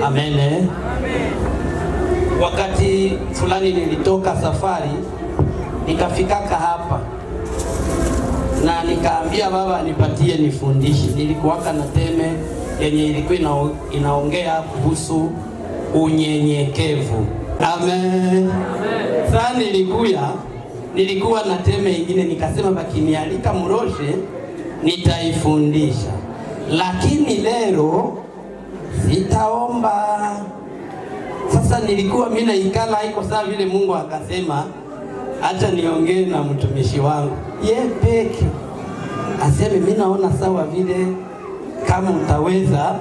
Amen. Wakati fulani nilitoka safari nikafikaka hapa na nikaambia baba nipatie nifundishe. Nilikuwaka na teme yenye ilikuwa inaongea kuhusu unyenyekevu. Amen. Sasa nilikuwa na teme ingine nikasema bakinialika Muroshe nitaifundisha. Lakini leo sitaomba. Sasa nilikuwa mimi naikala iko sawa vile Mungu akasema acha niongee na mtumishi wangu. Peke aseme mimi naona sawa vile kama utaweza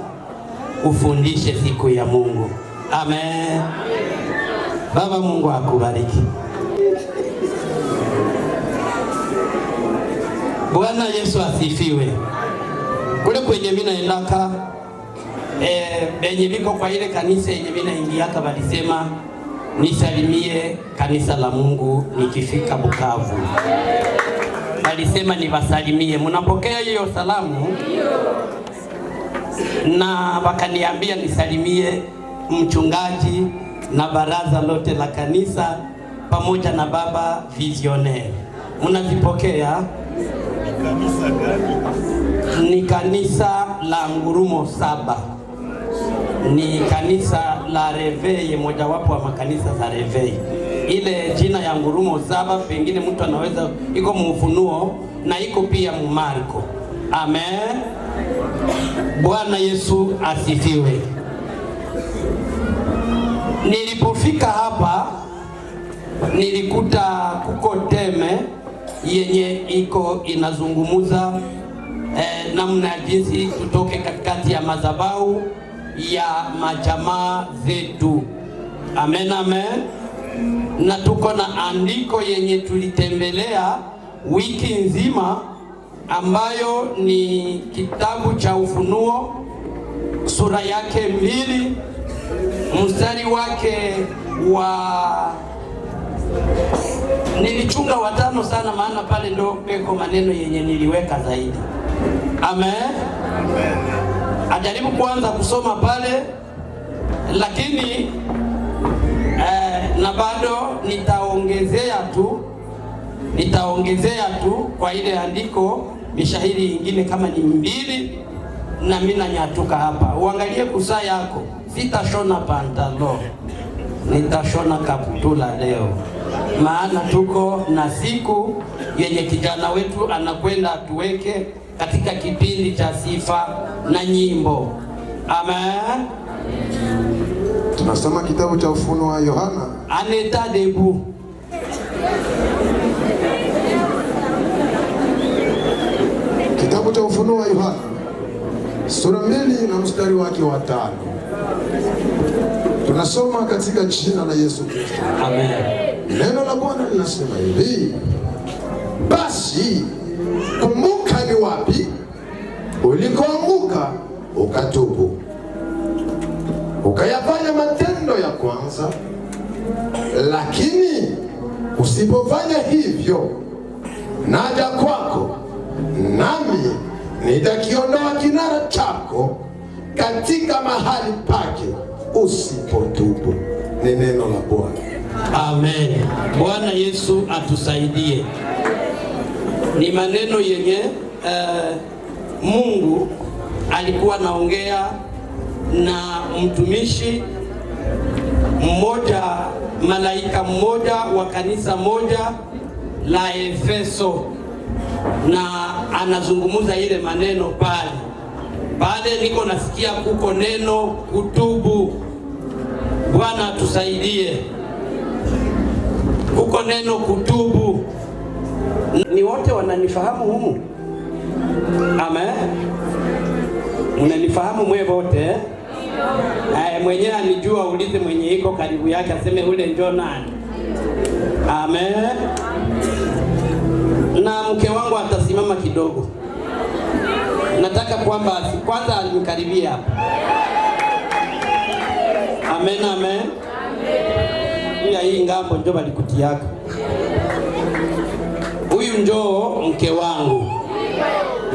ufundishe siku ya Mungu. Amen. Baba Mungu akubariki. Bwana Yesu asifiwe. Kule kwenye mimi naendaka benye biko kwa ile kanisa yenye mimi naingiaka walisema nisalimie kanisa la Mungu nikifika Bukavu. Walisema niwasalimie. Mnapokea hiyo salamu? Na wakaniambia nisalimie mchungaji na baraza lote la kanisa pamoja na baba visionaire. Mnazipokea? Kanisa gani? Ni kanisa la Ngurumo 7. Ni kanisa la Reveil, mojawapo wa makanisa za Reveil. Ile jina ya Ngurumo 7 pengine mtu anaweza iko Mufunuo na iko pia Marko. Amen. Bwana Yesu asifiwe. Nilipofika hapa nilikuta kuko teme yenye iko inazungumuza namna jinsi tutoke katikati ya madhabahu ya majamaa zetu. Amen, amen. Na tuko na andiko yenye tulitembelea wiki nzima ambayo ni kitabu cha Ufunuo sura yake 2 mstari wake wa nilichunga 5 sana, maana pale ndo peko maneno yenye niliweka zaidi. Amen. Amen. Ajaribu kuanza kusoma pale, lakini na bado nitaongezea tu kwa ile andiko mishahiri ingine kama ni 2 na mimi nanyatuka hapa. Uangalie kusaa yako. Sitashona pantalo, nitashona kaptula leo, maana tuko na siku yenye kijana wetu anakwenda tuweke katika kipindi cha sifa na nyimbo. Amen. Tunasoma kitabu cha Ufunuo wa Yohana. Aneta debu. Kitabu cha Ufunuo wa Yohana sura 2 na mstari wake wa 5. Tunasoma katika jina la Yesu Kristo. Amen. Neno la Bwana linasema hivi: basi kumbuka ni wapi ulikoanguka, ukatubu, ukayafanya matendo ya kwanza. Lakini usipofanya hivyo, naja kwako, nami nitakiondoa kinara chako katika mahali pake usipotubu. Ni neno la Bwana. Amen. Bwana Yesu atusaidie. Ni maneno yenye Mungu alikuwa naongea na mtumishi mmoja, malaika mmoja wa kanisa moja la Efeso, na anazungumuza ile maneno pale niko nasikia kuko neno kutubu. Bwana tusaidie. Kuko neno kutubu. Ni wote wananifahamu humu? Amen. Mnanifahamu mwe wote? Mwenyewe anijua, ulize mwenye iko karibu yake aseme ule njoo nani. Amen. Na mke wangu atasimama kidogo. Nataka kwamba kwanza alimkaribia hapa. Amen, amen. Huyu hii ngambo njoo balikutiaka. Huyu njoo mke wangu.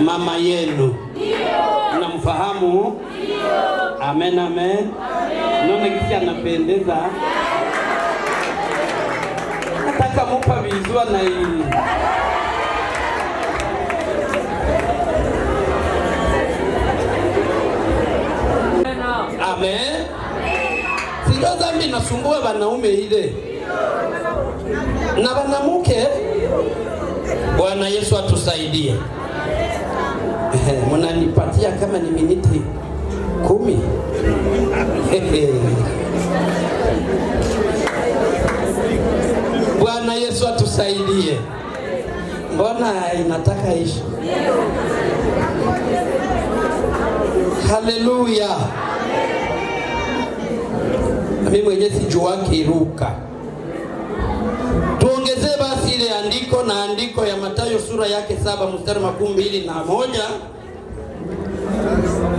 Mama yenu. Unamfahamu? Amen, amen. Naona kisi anapendeza. Nataka mupa vizua na hii. Amen. Sio dhambi nasumbua wanaume ile na wanamuke. Bwana Yesu atusaidie. Mnanipatia kama ni miniti 10. Bwana Yesu atusaidie. Mbona inataka ishi? Haleluya. Mimi mwenyewe sijua kiruka. Tuongezee basi ile andiko na andiko ya Mathayo sura yake 7 mstari 21.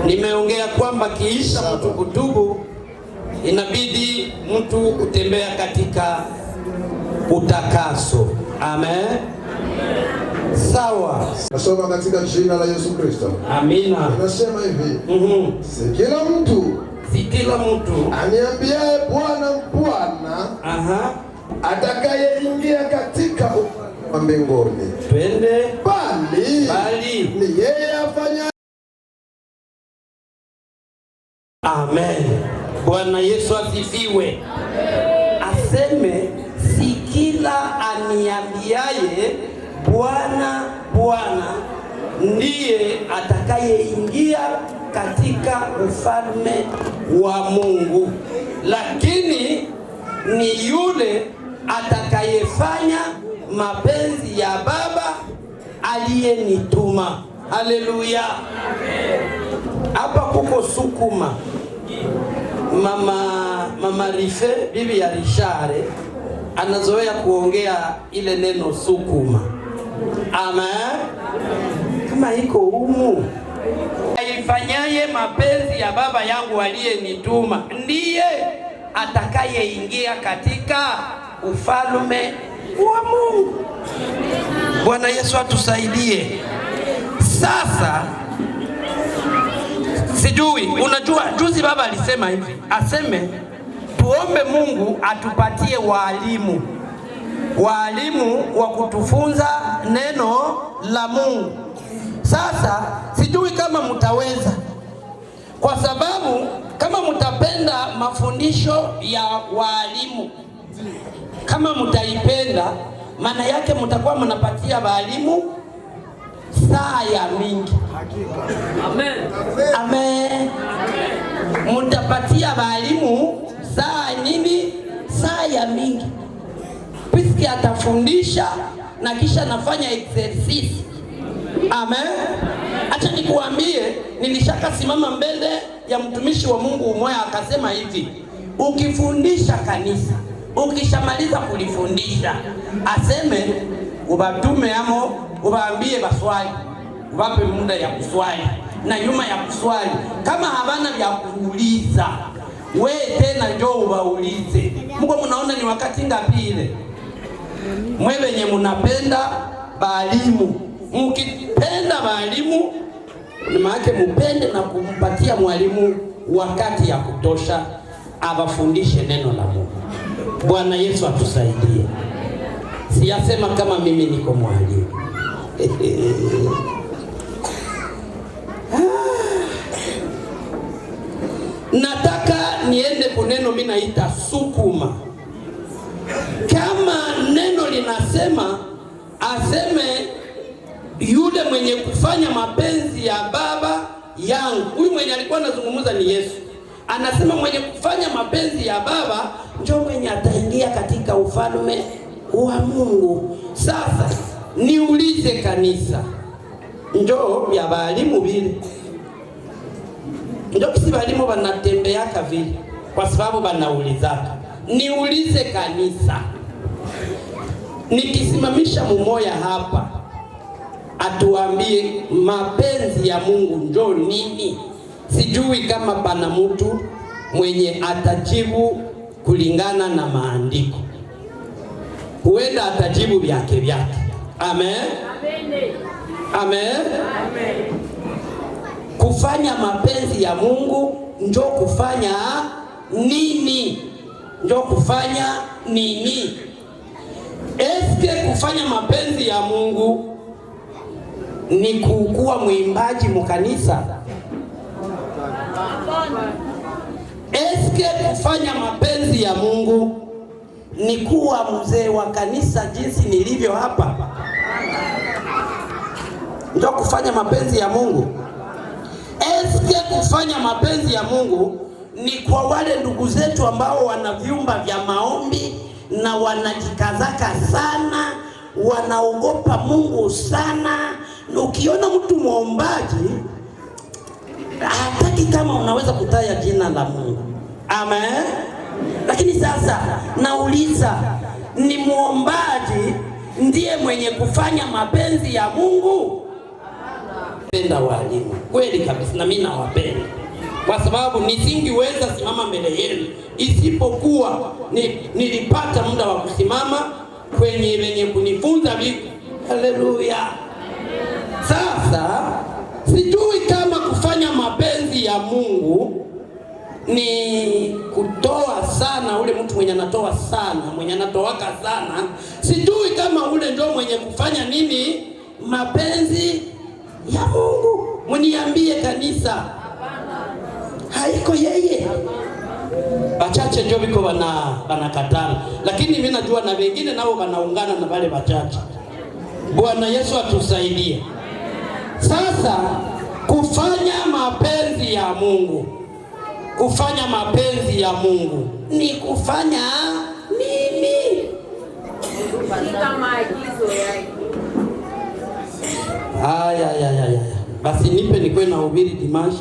Nimeongea kwamba kiisha mtu kutubu inabidi mtu kutembea katika utakaso. Amen. Sawa. Nasoma katika jina la Yesu Kristo. Amina. Nasema hivi. Si kila mtu aniambiaye Bwana Bwana atakayeingia katika ufalme wa mbinguni. Twende. Bali ni yeye afanya. Amen. Bwana Yesu asifiwe. Aseme si kila aniambiaye Bwana Bwana ndiye atakayeingia katika ufalme wa Mungu, lakini ni yule atakayefanya mapenzi ya Baba aliyenituma. Haleluya. Hapa kuko sukuma. Mama Rife, bibi ya Rishare, anazoea kuongea ile neno sukuma. Amen. Kama iko humu, aifanyaye mapenzi ya Baba yangu aliyenituma ndiye atakayeingia katika ufalme wa Mungu. Bwana Yesu atusaidie. Sasa sijui, unajua juzi baba alisema hivi, aseme tuombe Mungu atupatie walimu wa kutufunza neno la Mungu. Sasa sijui kama mtaweza, kwa sababu kama mtapenda mafundisho ya walimu, kama mtaipenda, maana yake mtakuwa mnapatia walimu saa ya mingi. Amen. Amen. Mtapatia walimu saa nini? Saa ya mingi. Piski atafundisha na kisha nafanya exercise. Amen. Acha nikuambie, nilishakasimama mbele ya mtumishi wa Mungu mmoja akasema hivi, ukifundisha kanisa, ukishamaliza kulifundisha, aseme ubatume amo, ubaambie baswali, ubape muda ya kuswali, na nyuma ya kuswali kama havana vya kuuliza, we tena njoo ubaulize. Mungu, mnaona ni wakati ngapi ile? Mwe wenye mnapenda balimu, mkipenda balimu ni maana mpende na kumpatia mwalimu wakati ya kutosha abafundishe neno la Mungu. Bwana Yesu atusaidie. Siyasema kama mimi niko mwalimu. Nataka niende kuneno mimi naita sukuma. Kama neno linasema aseme yule mwenye kufanya mapenzi ya Baba yangu. Huyu mwenye alikuwa anazungumza ni Yesu. Anasema mwenye kufanya mapenzi ya Baba ndio mwenye ataingia katika ufalme wa Mungu. Sasa niulize kanisa, njoo ya walimu vile, njoo kisi walimu wanatembeaka vile kwa sababu wanaulizaka. Niulize kanisa, nikisimamisha mumoya hapa atuambie mapenzi ya Mungu njoo nini, sijui kama pana mtu mwenye atajibu kulingana na maandiko. Huenda atajibu vyake. Amen. Amen. Amen. kufanya mapenzi ya Mungu ndio kufanya nini? Ndio kufanya nini? Eske kufanya mapenzi ya Mungu ni kuwa mwimbaji mkanisa? Eske kufanya mapenzi ya Mungu ni kuwa mzee wa kanisa jinsi nilivyo hapa? Ndio kufanya mapenzi ya Mungu? Eske kufanya mapenzi ya Mungu ni kwa wale ndugu zetu ambao wana vyumba vya maombi na wanajikazaka sana, wanaogopa Mungu sana? Ukiona mtu muombaji hataki kama unaweza kutaya jina la Mungu. Amen. Lakini sasa nauliza, ni muombaji ndiye mwenye kufanya mapenzi ya Mungu? Penda walimu kweli kabisa, na mimi nawapenda kwa sababu nisingiweza simama mbele yenu isipokuwa nilipata muda wa kusimama kwenye wenye kunifunza vitu. Haleluya. Sasa sijui kama kufanya mapenzi ya Mungu ni kutoa sana, ule mtu mwenye anatoa sana, mwenye anatoaka sana, sijui kama ule ndio mwenye kufanya nini mapenzi ya Mungu. Mniambie kanisa, haiko yeye. Bachache ndio biko banakatana, lakini mimi najua na wengine nao wanaungana na wale bachache. Bwana Yesu atusaidie. Sasa kufanya mapenzi ya Mungu, kufanya mapenzi ya Mungu ni kufanya nini? Aya. Basi nipe nikwe na ubiri dimashi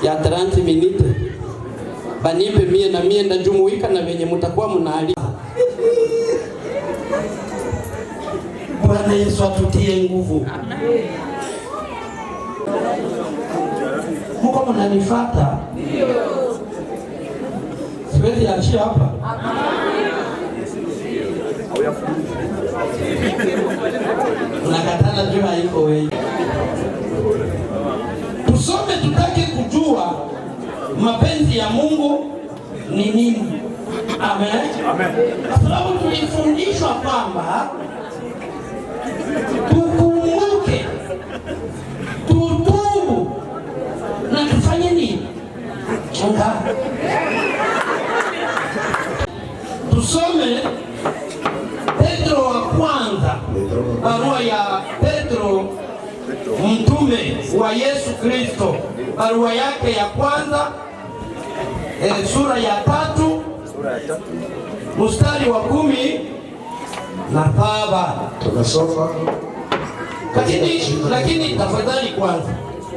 ya 30 minute. Banipe mie na mie ndajumuika na venye mutakuwa mnaali. Bwana Yesu atutie nguvu. Muko mnanifuata? Ndio. Siwezi achia hapa. Unakatana jua iko wewe. Tusome tutake kujua mapenzi ya Mungu ni nini. Amen. Amen. Kwa sababu tulifundishwa kwamba tukumbuke, tutubu na tufanye nini? Chunga. Tusome Petro wa kwanza, barua ya Petro mtume wa Yesu Kristo, barua yake ya kwanza, sura ya 3 mstari wa 17. Tunasoma. Lakini tafadhali kwanza,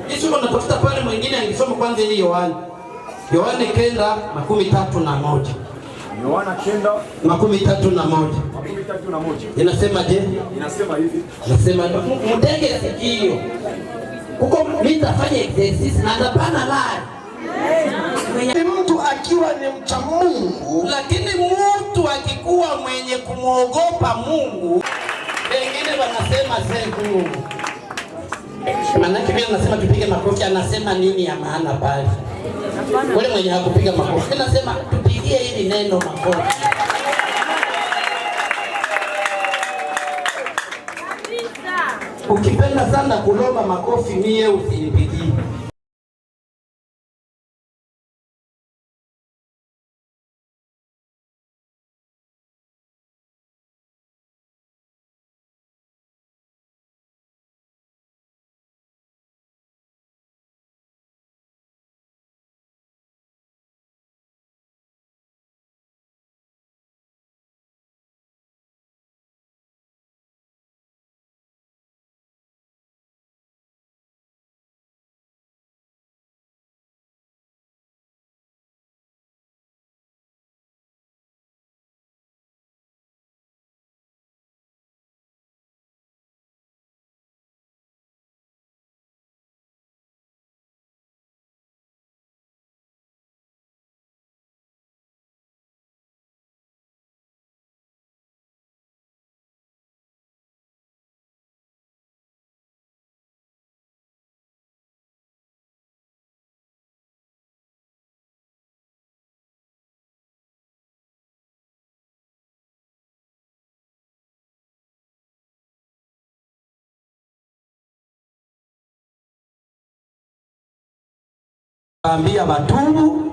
hicho unatafuta pale mwingine angesoma kwanza hii Yohana 9:31. Yohana 9:31. Inasema je? Inasema hivi. Inasema mtege sikio. Huko mimi nitafanya exercise na hapana lie. Mtu akiwa ni mcha Mungu, lakini mtu akikuwa mwenye kumuogopa Mungu, wengine wanasema zehu. Maana mimi anasema tupige makofi, anasema nini ya maana pale? Wale mwenye hakupiga makofi anasema tupigie hili neno makofi. Ukipenda sana kulomba makofi mie usinipigie. Ambia batubu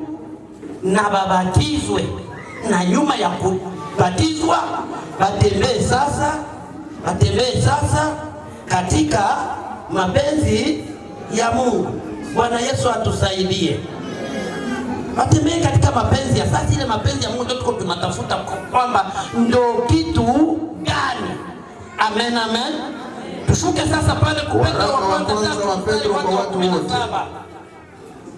na babatizwe, na nyuma ya kubatizwa batembee sasa katika mapenzi ya Mungu. Bwana Yesu atusaidie. Watembee katika mapenzi ya sasa. Ile mapenzi ya Mungu ndio tuko tunatafuta kwamba ndio kitu gani. Amen, amen. Tushuke sasa pale kupenda wa kwanza wa Petro kwa watu wote.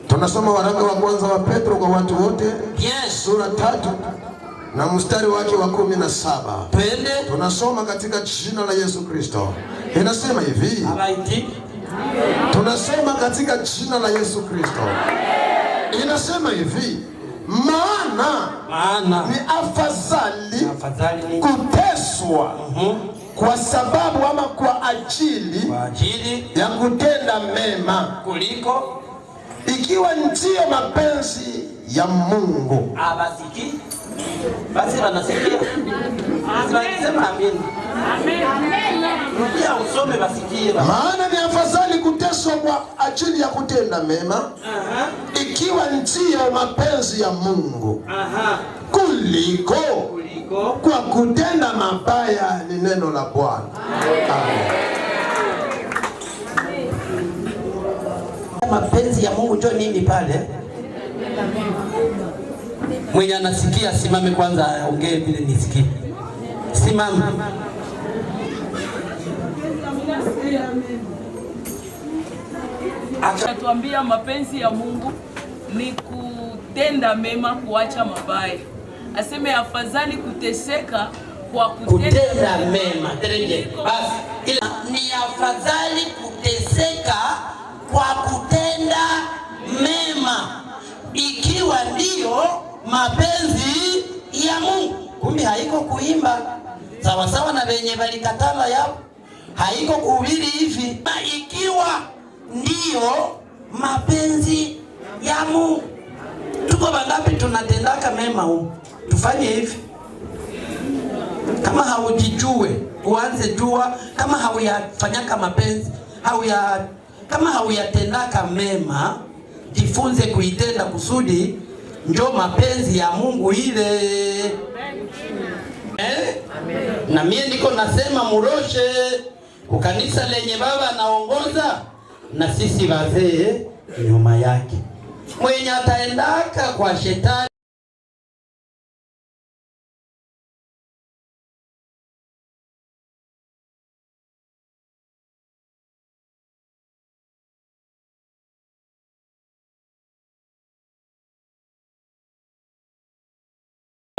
Tunasoma waraka wa kwanza wa Petro kwa watu wote. Yes. Sura 3 na mstari wake wa 17. Twende. Tunasoma katika jina la Yesu Kristo. Inasema hivi. Alright. Tunasoma katika jina la Yesu Kristo. Inasema hivi, maana ni afadhali kuteswa kwa sababu ama kwa ajili ya kutenda mema kuliko ikiwa ndio mapenzi ya Mungu. Basi wanasikia. Sema amen. Amen. Rudia usome basikie. Maana ni afadhali kuteswa kwa ajili ya kutenda mema ikiwa ndio mapenzi ya Mungu kuliko kwa kutenda mabaya. Ni neno la Bwana. Amen. Mapenzi ya Mungu ndio nini pale? Mwenye anasikia simame kwanza, ongee vile nisikie. Simama. Akatuambia mapenzi ya Mungu ni kutenda mema, kuacha mabaya. Aseme afadhali kuteseka kwa kutenda mema. Basi ni afadhali kuteseka kwa kutenda mema ikiwa ndio mapenzi ya Mungu. Kumbe haiko kuimba sawa sawa na wenye walikatala yao, haiko kuhubiri hivi, ikiwa ndio mapenzi ya Mungu. Tuko wangapi tunatendaka mema huko? Tufanye hivi. Kama haujijue, uanze jua. Kama hauyafanyaka mapenzi, kama hauyatendaka mema, jifunze kuitenda kusudi ndio mapenzi ya Mungu ile. Na mie ndiko nasema muroshe ukanisa lenye baba anaongoza na sisi wazee nyuma yake. Mwenye ataendaka kwa shetani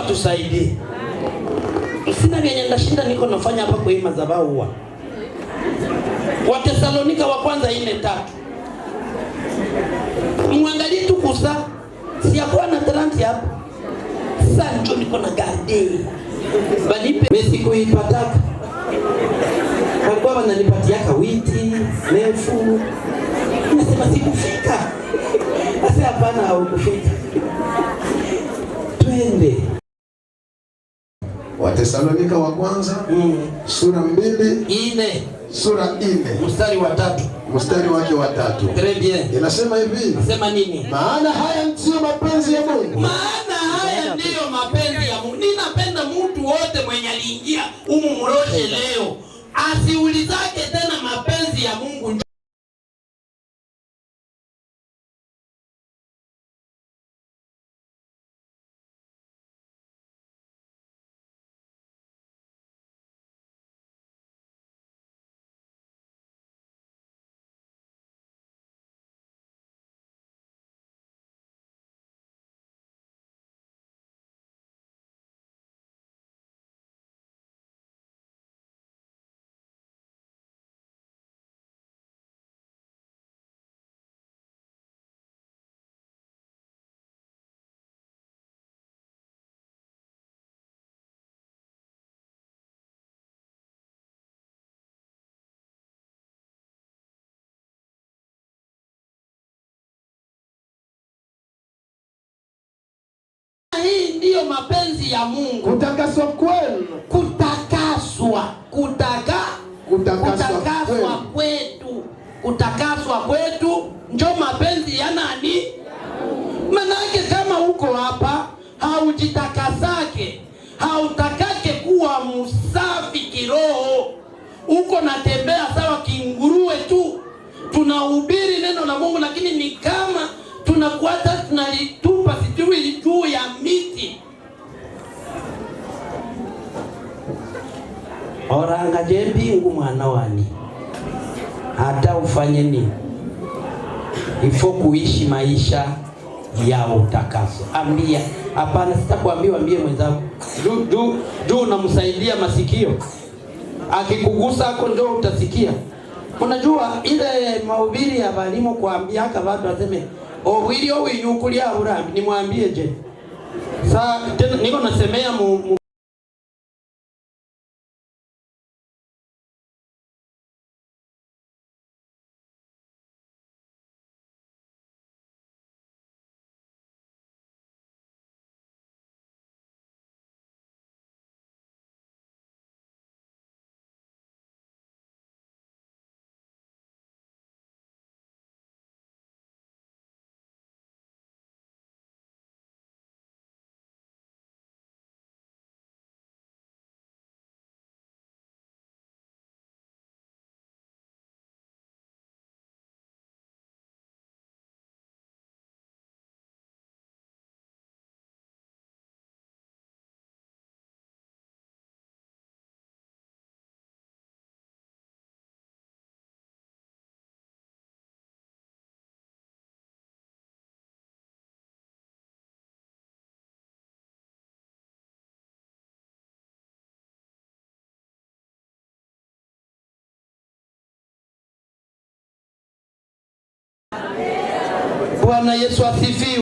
tusaidie. Sina vyenye ndashinda niko nafanya hapa kwa hii madhabahu huwa. Watesalonika wa kwanza 4:3. Mwangalie tu kusa. Siyakuwa na talenti hapa. Sasa ndio niko na garde. Banipe mesi kuipataka. Walikuwa wananipatiaka witi, nefu. Nasema sikufika. Sasa hapana haukufika. Twende. Watesalonika wa kwanza sura 2 sura 4 mstari wa 3 mstari wake wa 3. Très bien. Inasema hivi. Nasema nini? Maana haya ndiyo mapenzi ya Mungu. Maana haya ndiyo mapenzi ya Mungu. Ninapenda mtu wote mwenye aliingia humu mroshe leo asiulizake tena mapenzi ya Mungu. Hii ndiyo mapenzi ya Mungu. Kutakaswa kwenu. Kutakaswa kwetu ndio mapenzi ya nani? hapa haujitakasake, hautakake kuwa msafi kiroho, uko natembea sawa kinguruwe tu. Tunahubiri neno la Mungu lakini ni kama tunakuata tunalitupa sijui juu ya miti. Oranga jembingu mwana wani, hata ufanye nini ifo kuishi maisha ya utakaso. Ambia hapana, sitakwambia, ambie mwenzako juu unamsaidia masikio, akikugusa hapo ndio utasikia. Unajua ile mahubiri ya walimu kuambia haka watu waseme obwiri owinyukulia urambi, nimwambie je sasa tena niko nasemea Bwana Yesu asifiwe.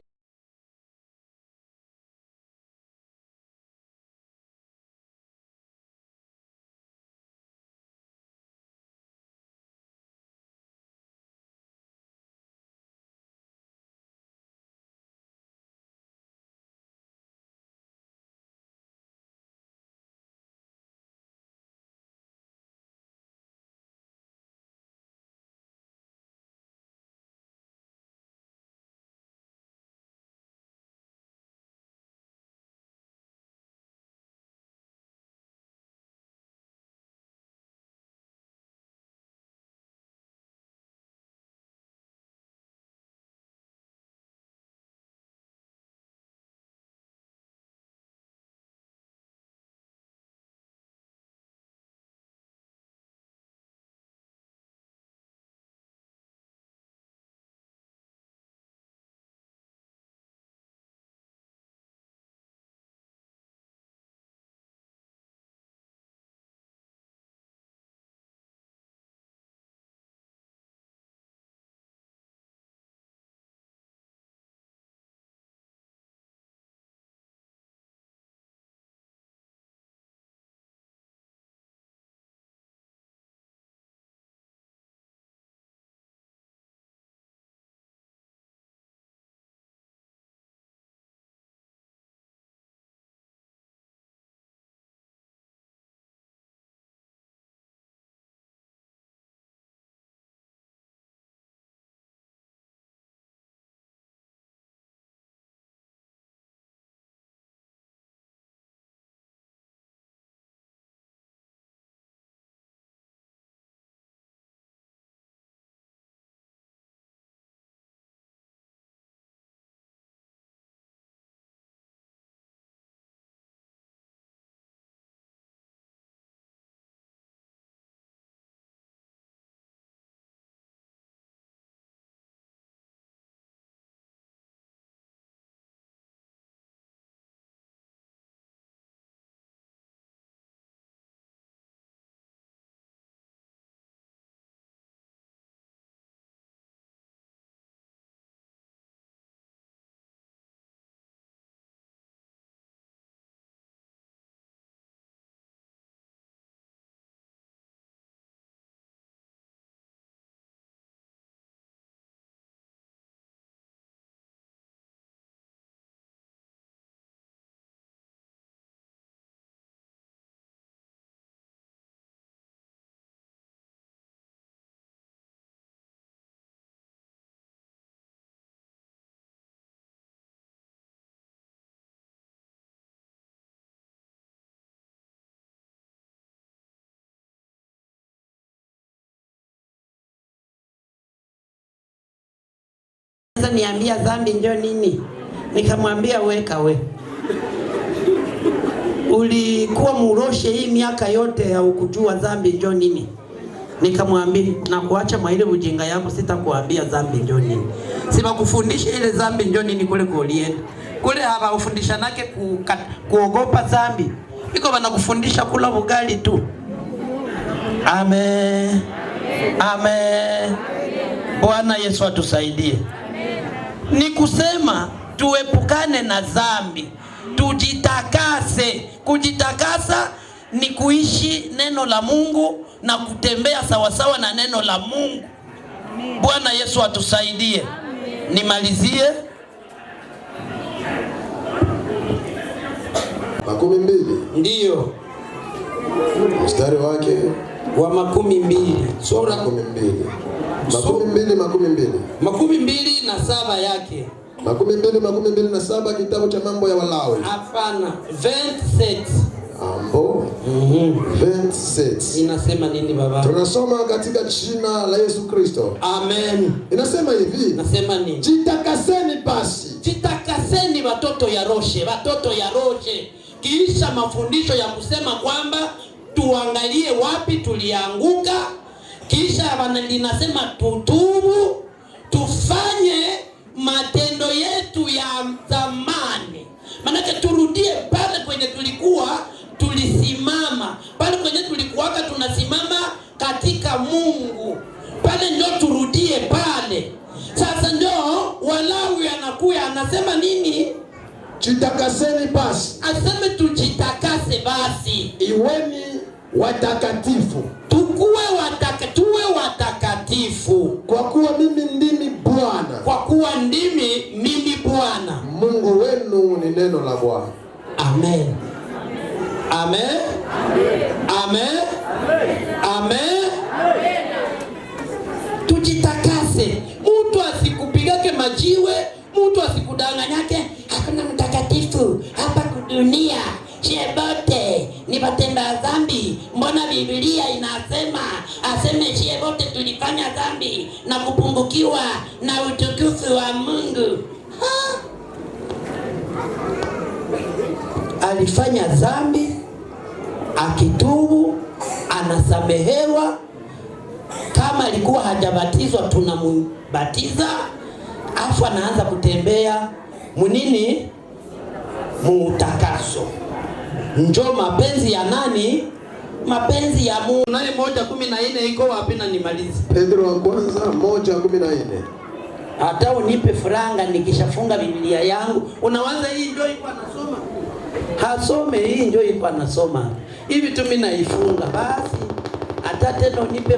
unaweza niambia dhambi ndio nini? Nikamwambia weka we. Ulikuwa muroshe hii miaka yote ya ukujua dhambi ndio nini? Nikamwambia na kuacha maile ujinga yako, sitakuambia dhambi ndio nini. Siba kufundisha ile dhambi ndio nini kule kulienda. Kule hapa ufundisha nake kuogopa dhambi. Iko bana kufundisha kula ugali tu. Amen. Amen. Bwana Yesu atusaidie. Ni kusema tuepukane na dhambi, tujitakase. Kujitakasa ni kuishi neno la Mungu na kutembea sawasawa na neno la Mungu. Bwana Yesu atusaidie. Nimalizie 12. Ndiyo. Mstari wake wa 12. Sura 12. 12:27 yake. 12:27 kitabu cha mambo ya Walawi. Hapana, 27. Ambo. 27. Inasema nini baba? Tunasoma katika jina la Yesu Kristo. Amen. Inasema hivi. Inasema nini? Jitakaseni basi. Jitakaseni watoto ya Roshe, watoto ya Roshe. Kisha mafundisho ya kusema kwamba tuangalie wapi tulianguka. Kisha linasema tutubu, tufanye matendo yetu ya zamani. Manake turudie pale kwenye tulikuwa tulisimama. Pale kwenye tulikuwaka tunasimama katika Mungu. Pale ndio turudie pale. Sasa ndio Walawi anakuya anasema nini? Jitakaseni basi. Aseme tujitakase basi. Iweni watakatifu. Tuwe watakatifu. Kwa kuwa mimi ndimi Bwana. Kwa kuwa ndimi mimi Bwana. Mungu wenu ni neno la Bwana. Amen. Amen. Amen. Amen. Tujitakase. Mtu asikupigake majiwe, mtu asikudanganyake. Hakuna mtakatifu hapa kudunia. Chebote ni watenda dhambi. Mbona Biblia inasema aseme chebote tulifanya dhambi na kupungukiwa na utukufu wa Mungu. Alifanya dhambi, akitubu, anasamehewa. Kama alikuwa hajabatizwa tunambatiza, afu anaanza kutembea munini? Mutakaso. Njoo mapenzi ya nani? Mapenzi ya Mungu. Naye 1:14 iko wapi na nimalize? Petro wa kwanza 1:14. Hata unipe franga nikishafunga Biblia yangu. Unawaza hii njoo iko anasoma? Hasome hii njoo iko anasoma. Hivi tu mimi naifunga basi. Hata tena unipe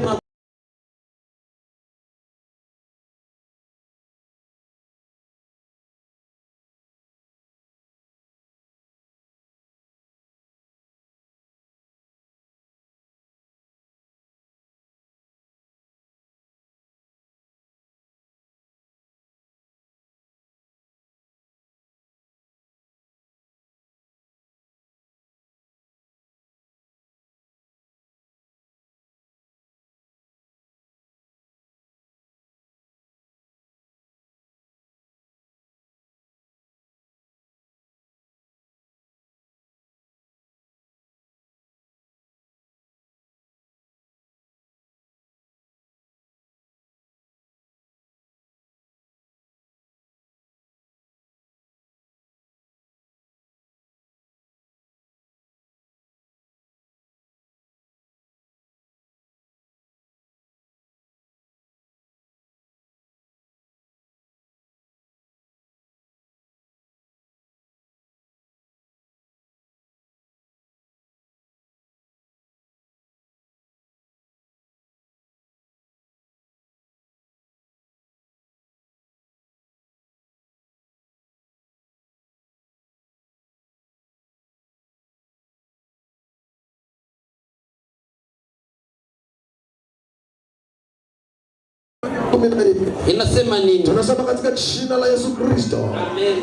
inasema nini? Tunasema katika jina la Yesu Kristo. Amen.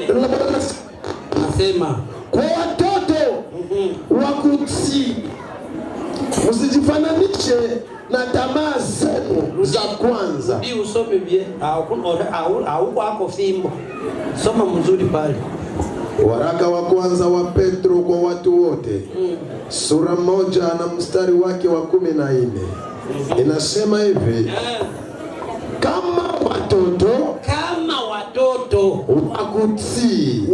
Nasema kwa watoto wa kutii, usijifananishe na tamaa zenu za kwanza. Ndio usome bien. Au wako fimbo. Soma mzuri pale. Waraka wa kwanza wa Petro kwa watu wote. Sura 1 na mstari wake wa 14. Inasema hivi. Kama watoto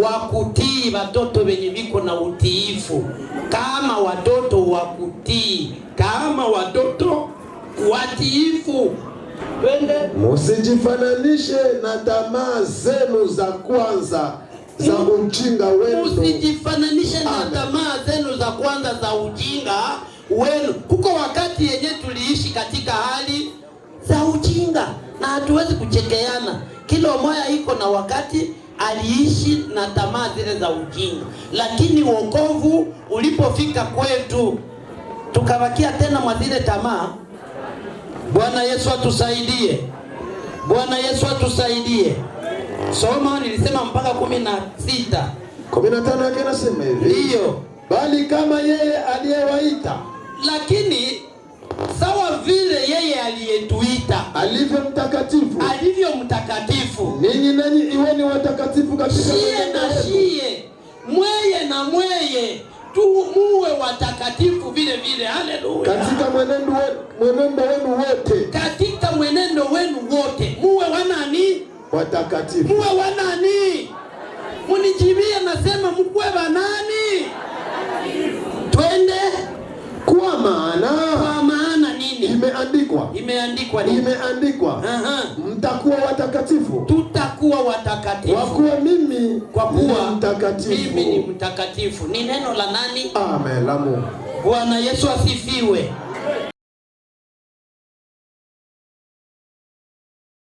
wakutii watoto wenye viko na utiifu, kama watoto wakutii, kama watoto watiifu. Twende. Musijifananishe na tamaa zenu za kwanza za ujinga wenu. Musijifananishe na tamaa zenu za kwanza za ujinga wenu. Kuko wakati yenye tuliishi katika hali za ujinga na hatuwezi kuchekeana. Kila mmoja iko na wakati aliishi na tamaa zile za ujinga, lakini wokovu ulipofika kwetu tukabakia tena mwa zile tamaa. Bwana Yesu atusaidie. Bwana Yesu atusaidie. Soma, nilisema mpaka 16. 15 yake nasema hivi. Ndio. Bali kama yeye aliyewaita, lakini sawa vile yeye aliyetuita alivyo mtakatifu, ninyi nanyi iweni watakatifu katika shie mweye muwe watakatifu vile vile. Haleluya. Katika mwenendo wenu wote muwe wanani? Watakatifu. Muwe wanani? Munijibie, nasema mkuwe wanani? Twende. Kwa maana nini? Imeandikwa. Mtakuwa watakatifu. Tutakuwa watakatifu. Kwa kuwa mimi ni mtakatifu. Ni neno la nani? Amen. La Mungu. Bwana Yesu asifiwe.